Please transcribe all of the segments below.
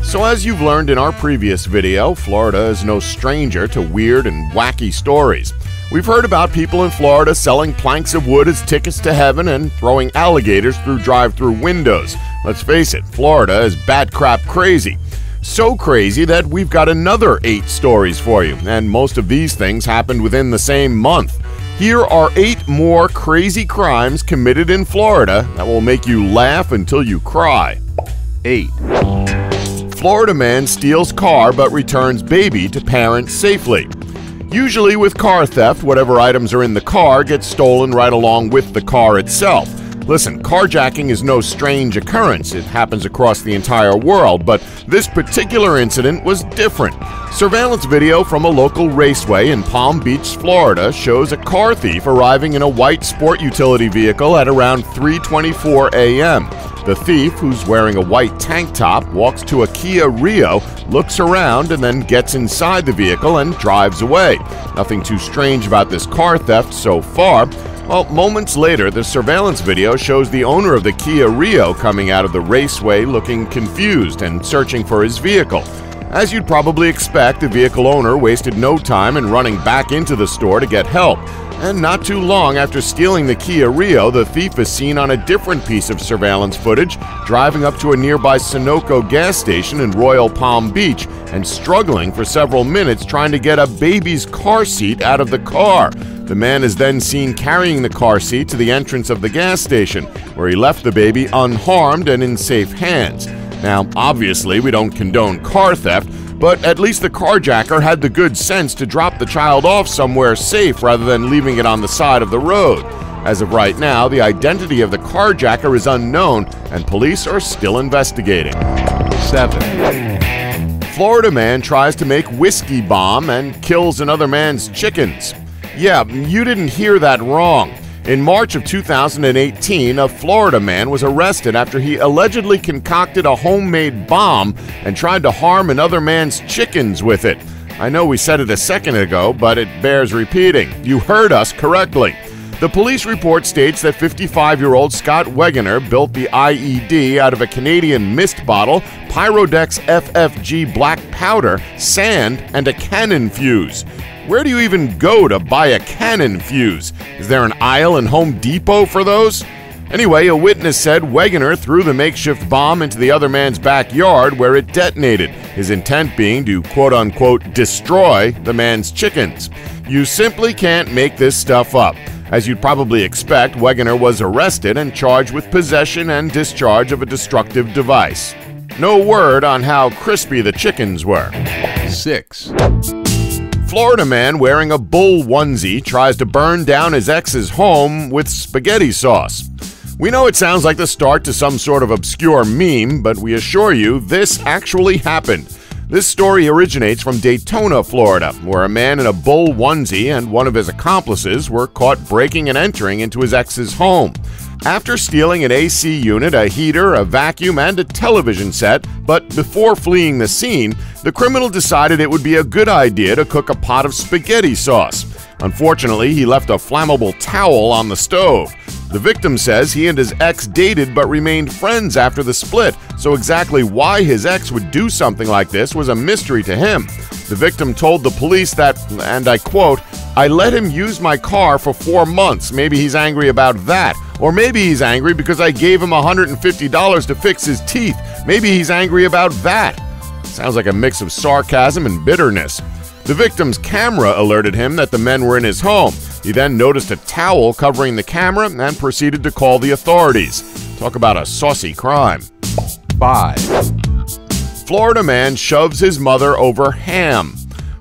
So as you've learned in our previous video, Florida is no stranger to weird and wacky stories. We've heard about people in Florida selling planks of wood as tickets to heaven and throwing alligators through drive-through windows. Let's face it, Florida is bat crap crazy. So crazy that we've got another 8 stories for you, and most of these things happened within the same month. Here are 8 more crazy crimes committed in Florida that will make you laugh until you cry. 8. Florida man steals car but returns baby to parents safely. Usually with car theft, whatever items are in the car get stolen right along with the car itself. Listen, carjacking is no strange occurrence. It happens across the entire world, but this particular incident was different. Surveillance video from a local raceway in Palm Beach, Florida shows a car thief arriving in a white sport utility vehicle at around 3:24 a.m. The thief, who's wearing a white tank top, walks to a Kia Rio, looks around, and then gets inside the vehicle and drives away. Nothing too strange about this car theft so far. Well, moments later, the surveillance video shows the owner of the Kia Rio coming out of the raceway looking confused and searching for his vehicle. As you'd probably expect, the vehicle owner wasted no time in running back into the store to get help. And not too long after stealing the Kia Rio, the thief is seen on a different piece of surveillance footage, driving up to a nearby Sunoco gas station in Royal Palm Beach and struggling for several minutes trying to get a baby's car seat out of the car. The man is then seen carrying the car seat to the entrance of the gas station, where he left the baby unharmed and in safe hands. Now, obviously, we don't condone car theft, but at least the carjacker had the good sense to drop the child off somewhere safe rather than leaving it on the side of the road. As of right now, the identity of the carjacker is unknown, and police are still investigating. 7. Florida man tries to make whiskey bomb and kills another man's chickens. Yeah, you didn't hear that wrong. In March of 2018, a Florida man was arrested after he allegedly concocted a homemade bomb and tried to harm another man's chickens with it. I know we said it a second ago, but it bears repeating. You heard us correctly. The police report states that 55-year-old Scott Wegener built the IED out of a Canadian mist bottle, Pyrodex FFG black powder, sand, and a cannon fuse. Where do you even go to buy a cannon fuse? Is there an aisle in Home Depot for those? Anyway, a witness said Wegener threw the makeshift bomb into the other man's backyard where it detonated, his intent being to quote-unquote destroy the man's chickens. You simply can't make this stuff up. As you'd probably expect, Wegener was arrested and charged with possession and discharge of a destructive device. No word on how crispy the chickens were. 6. Florida man wearing a bull onesie tries to burn down his ex's home with spaghetti sauce. We know it sounds like the start to some sort of obscure meme, but we assure you this actually happened. This story originates from Daytona, Florida, where a man in a bull onesie and one of his accomplices were caught breaking and entering into his ex's home. After stealing an AC unit, a heater, a vacuum, and a television set, but before fleeing the scene, the criminal decided it would be a good idea to cook a pot of spaghetti sauce. Unfortunately, he left a flammable towel on the stove. The victim says he and his ex dated but remained friends after the split, so exactly why his ex would do something like this was a mystery to him. The victim told the police that, and I quote, "I let him use my car for 4 months. Maybe he's angry about that. Or maybe he's angry because I gave him $150 to fix his teeth. Maybe he's angry about that." Sounds like a mix of sarcasm and bitterness. The victim's camera alerted him that the men were in his home. He then noticed a towel covering the camera and proceeded to call the authorities. Talk about a saucy crime. 5. Florida man shoves his mother over ham.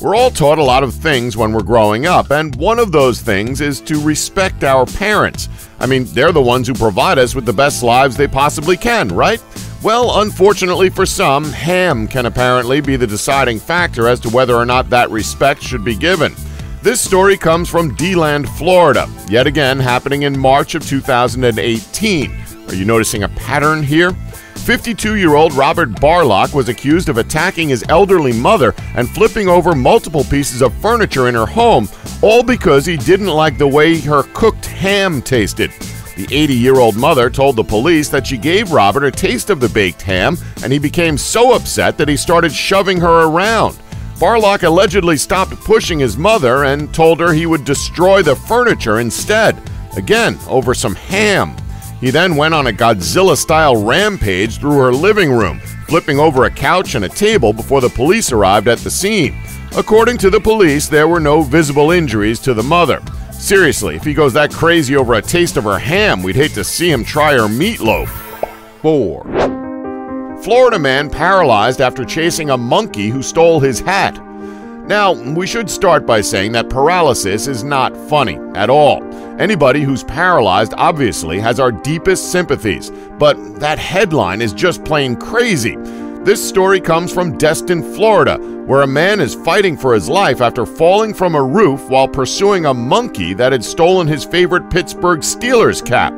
We're all taught a lot of things when we're growing up, and one of those things is to respect our parents. I mean, they're the ones who provide us with the best lives they possibly can, right? Well, unfortunately for some, ham can apparently be the deciding factor as to whether or not that respect should be given. This story comes from D-Land, Florida, yet again happening in March of 2018. Are you noticing a pattern here? 52-year-old Robert Barlock was accused of attacking his elderly mother and flipping over multiple pieces of furniture in her home, all because he didn't like the way her cooked ham tasted. The The 80-year-old mother told the police that she gave Robert a taste of the baked ham, and he became so upset that he started shoving her around. Barlock allegedly stopped pushing his mother and told her he would destroy the furniture instead, again over some ham. He then went on a Godzilla-style rampage through her living room, flipping over a couch and a table before the police arrived at the scene. According to the police, there were no visible injuries to the mother. Seriously, if he goes that crazy over a taste of her ham, we'd hate to see him try her meatloaf. 4. Florida man paralyzed after chasing a monkey who stole his hat. Now, we should start by saying that paralysis is not funny at all. Anybody who's paralyzed obviously has our deepest sympathies, but that headline is just plain crazy. This story comes from Destin, Florida, where a man is fighting for his life after falling from a roof while pursuing a monkey that had stolen his favorite Pittsburgh Steelers cap.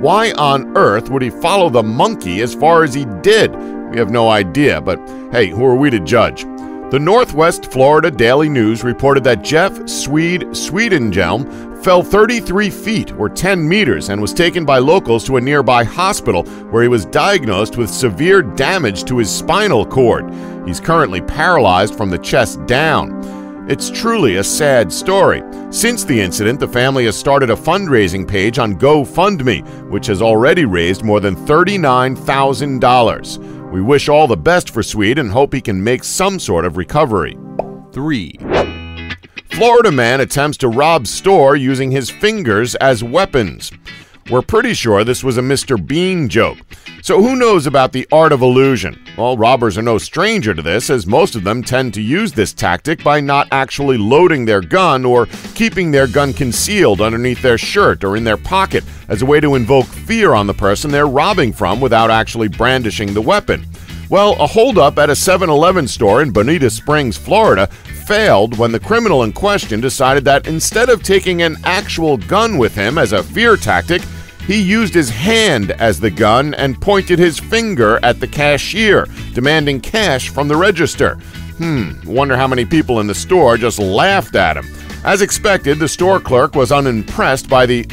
Why on earth would he follow the monkey as far as he did? We have no idea, but hey, who are we to judge? The Northwest Florida Daily News reported that Jeff Swedenjelm fell 33 feet or 10 meters and was taken by locals to a nearby hospital where he was diagnosed with severe damage to his spinal cord. He's currently paralyzed from the chest down. It's truly a sad story. Since the incident, the family has started a fundraising page on GoFundMe, which has already raised more than $39,000. We wish all the best for Swede and hope he can make some sort of recovery. 3. Florida man attempts to rob store using his fingers as weapons. We're pretty sure this was a Mr. Bean joke. So who knows about the art of illusion? Well, robbers are no stranger to this, as most of them tend to use this tactic by not actually loading their gun or keeping their gun concealed underneath their shirt or in their pocket as a way to invoke fear on the person they're robbing from without actually brandishing the weapon. Well, a holdup at a 7-Eleven store in Bonita Springs, Florida, failed when the criminal in question decided that instead of taking an actual gun with him as a fear tactic, he used his hand as the gun and pointed his finger at the cashier, demanding cash from the register. Wonder how many people in the store just laughed at him. As expected, the store clerk was unimpressed by the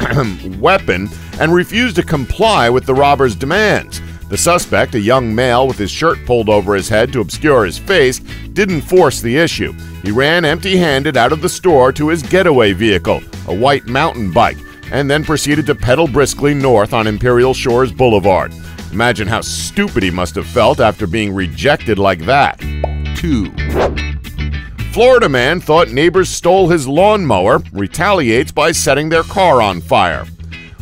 weapon and refused to comply with the robber's demands. The suspect, a young male with his shirt pulled over his head to obscure his face, didn't force the issue. He ran empty-handed out of the store to his getaway vehicle, a white mountain bike, and then proceeded to pedal briskly north on Imperial Shores Boulevard. Imagine how stupid he must have felt after being rejected like that. 2. Florida man thought neighbors stole his lawnmower, retaliates by setting their car on fire.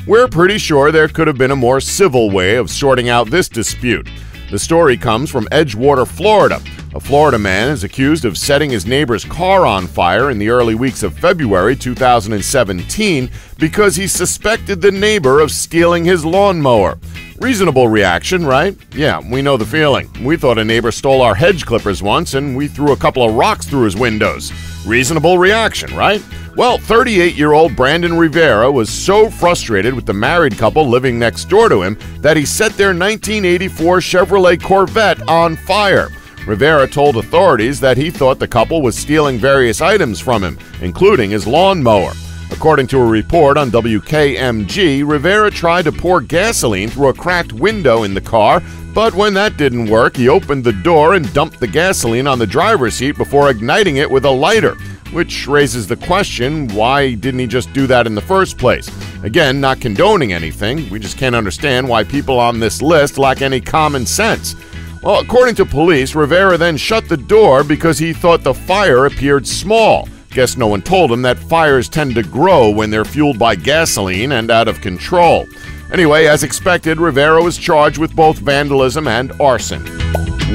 We're pretty sure there could have been a more civil way of sorting out this dispute. The story comes from Edgewater, Florida. A Florida man is accused of setting his neighbor's car on fire in the early weeks of February 2017 because he suspected the neighbor of stealing his lawnmower. Reasonable reaction, right? Yeah, we know the feeling. We thought a neighbor stole our hedge clippers once and we threw a couple of rocks through his windows. Reasonable reaction, right? Well, 38-year-old Brandon Rivera was so frustrated with the married couple living next door to him that he set their 1984 Chevrolet Corvette on fire. Rivera told authorities that he thought the couple was stealing various items from him, including his lawnmower. According to a report on WKMG, Rivera tried to pour gasoline through a cracked window in the car, but when that didn't work, he opened the door and dumped the gasoline on the driver's seat before igniting it with a lighter, which raises the question, why didn't he just do that in the first place? Again, not condoning anything, we just can't understand why people on this list lack any common sense. Well, according to police, Rivera then shut the door because he thought the fire appeared small. Guess no one told him that fires tend to grow when they're fueled by gasoline and out of control. Anyway, as expected, Rivera was charged with both vandalism and arson.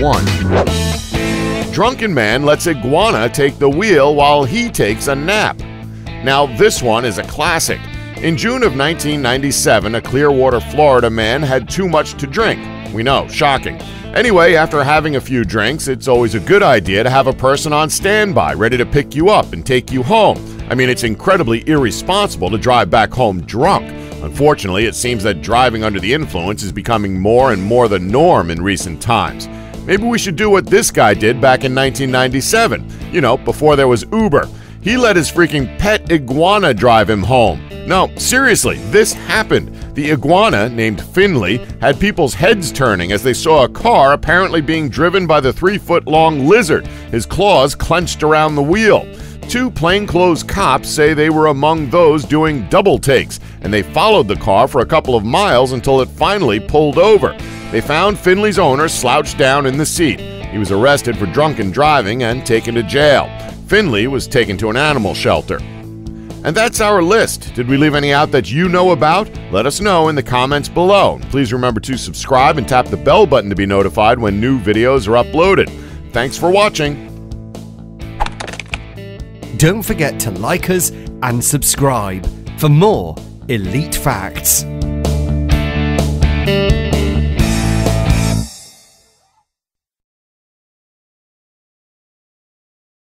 1. Drunken man lets iguana take the wheel while he takes a nap. Now, this one is a classic. In June of 1997, a Clearwater, Florida man had too much to drink. We know, shocking. Anyway, after having a few drinks, it's always a good idea to have a person on standby, ready to pick you up and take you home. I mean, it's incredibly irresponsible to drive back home drunk. Unfortunately, it seems that driving under the influence is becoming more and more the norm in recent times. Maybe we should do what this guy did back in 1997. You know, before there was Uber. He let his freaking pet iguana drive him home. No, seriously, this happened. The iguana, named Finley, had people's heads turning as they saw a car apparently being driven by the 3-foot-long lizard, his claws clenched around the wheel. 2 plainclothes cops say they were among those doing double takes, and they followed the car for a couple of miles until it finally pulled over. They found Finley's owner slouched down in the seat. He was arrested for drunken driving and taken to jail. Finley was taken to an animal shelter. And that's our list. Did we leave any out that you know about? Let us know in the comments below. Please remember to subscribe and tap the bell button to be notified when new videos are uploaded. Thanks for watching. Don't forget to like us and subscribe for more elite facts.